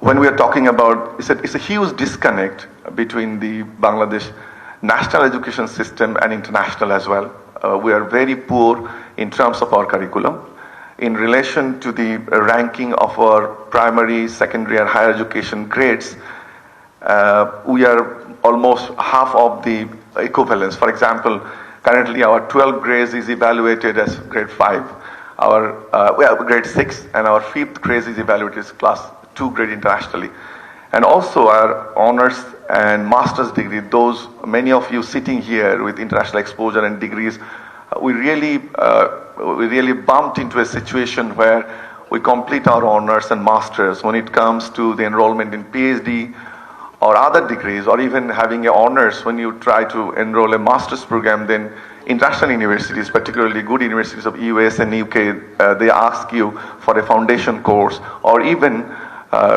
when we are talking about, it's a huge disconnect between the Bangladesh national education system and international as well. We are very poor in terms of our curriculum. In relation to the ranking of our primary, secondary, and higher education grades, we are almost half of the equivalence. For example, currently our 12th grade is evaluated as grade 5, grade 6, and our 5th grade is evaluated as class 2 grade internationally. And also our honors and master's degree, those many of you sitting here with international exposure and degrees, we really bumped into a situation where we complete our honors and masters. When it comes to the enrollment in PhD or other degrees, or even having a honors, when you try to enroll a master's program, then international universities, particularly good universities of US and UK, they ask you for a foundation course, or even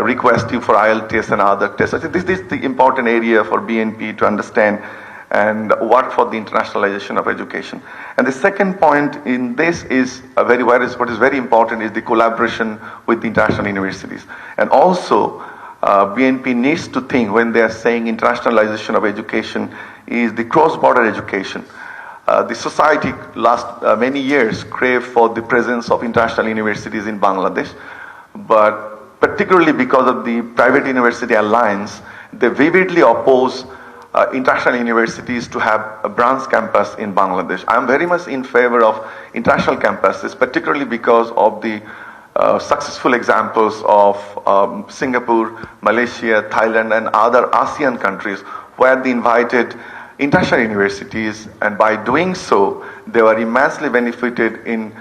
request you for IELTS and other tests. I think this is the important area for BNP to understand and work for the internationalization of education. And the second point in this is what is very important is the collaboration with the international universities. And also, BNP needs to think, when they are saying internationalization of education, is the cross-border education. The society last many years craved for the presence of international universities in Bangladesh, but particularly because of the private university alliance, they vividly oppose international universities to have a branch campus in Bangladesh. I'm very much in favor of international campuses, particularly because of the successful examples of Singapore, Malaysia, Thailand, and other ASEAN countries where they invited international universities, and by doing so, they were immensely benefited in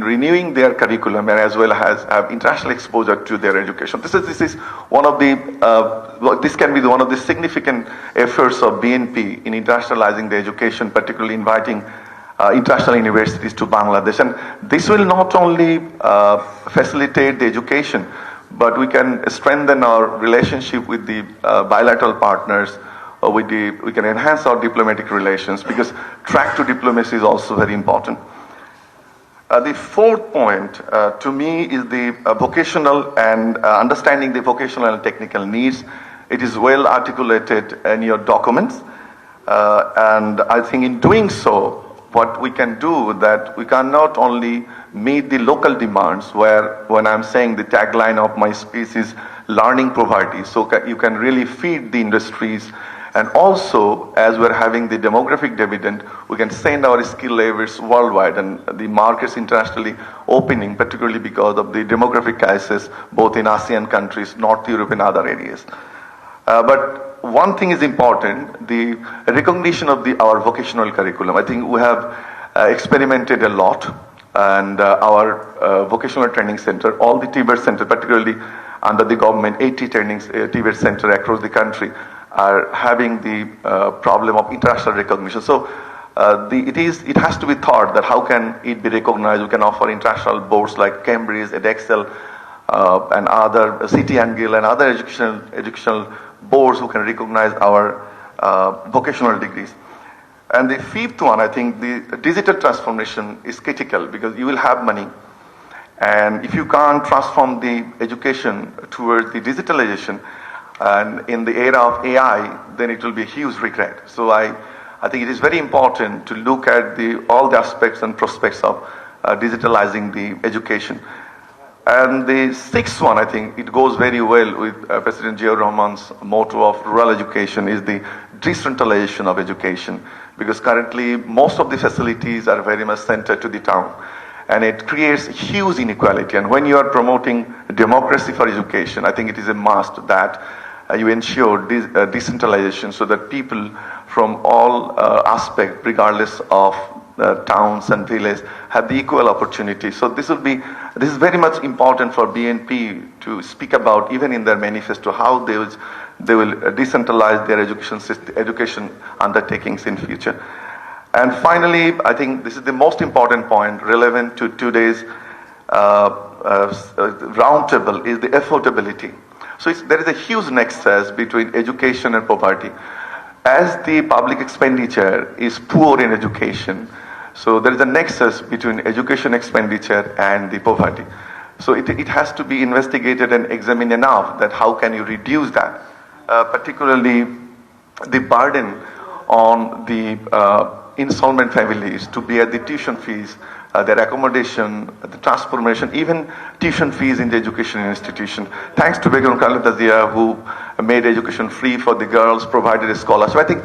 renewing their curriculum, and as well as have international exposure to their education. This is one of the this can be one of the significant efforts of BNP in internationalizing the education, particularly inviting international universities to Bangladesh. And this will not only facilitate the education, but we can strengthen our relationship with the bilateral partners. We can enhance our diplomatic relations, because track to diplomacy is also very important. The fourth point to me is the vocational and understanding the vocational and technical needs. It is well articulated in your documents, and I think in doing so, what we can do that we can not only meet the local demands, where when I'm saying the tagline of my speech is learning poverty, so you can really feed the industries. And also, as we're having the demographic dividend, we can send our skill labors worldwide, and the markets internationally opening, particularly because of the demographic crisis, both in ASEAN countries, North Europe, and other areas. But one thing is important, the recognition of our vocational curriculum. I think we have experimented a lot, and our vocational training center, all the TVET center, particularly under the government, 80 TVET center across the country, are having the problem of international recognition. So it has to be thought that how can it be recognized? We can offer international boards like Cambridge, Edexcel, and other City Angle and other educational boards who can recognize our vocational degrees. And the fifth one, I think the digital transformation is critical, because you will have money, and if you can't transform the education towards the digitalization, and in the era of AI, then it will be a huge regret. So I think it is very important to look at all the aspects and prospects of digitalizing the education. And the sixth one, I think it goes very well with President Ziaur Rahman's motto of rural education, is the decentralization of education, because currently most of the facilities are very much centered to the town, and it creates huge inequality. And when you are promoting democracy for education, I think it is a must that you ensure decentralization, so that people from all aspects, regardless of towns and villages, have the equal opportunity. So this is very much important for BNP to speak about, even in their manifesto, how they will decentralize their education undertakings in future. And finally, I think this is the most important point relevant to today's roundtable, is the affordability. So there is a huge nexus between education and poverty. As the public expenditure is poor in education, so there is a nexus between education expenditure and the poverty. So it has to be investigated and examined enough that how can you reduce that, particularly the burden on the insolvent families to bear the tuition fees, their accommodation, the transformation, even tuition fees in the education institution. Thanks to Begum Khaleda Zia, who made education free for the girls, provided a scholarship. So I think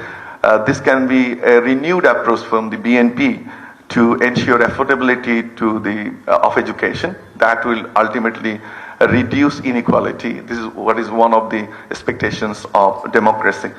this can be a renewed approach from the BNP to ensure affordability to the of education. That will ultimately reduce inequality. This is what is one of the expectations of democracy.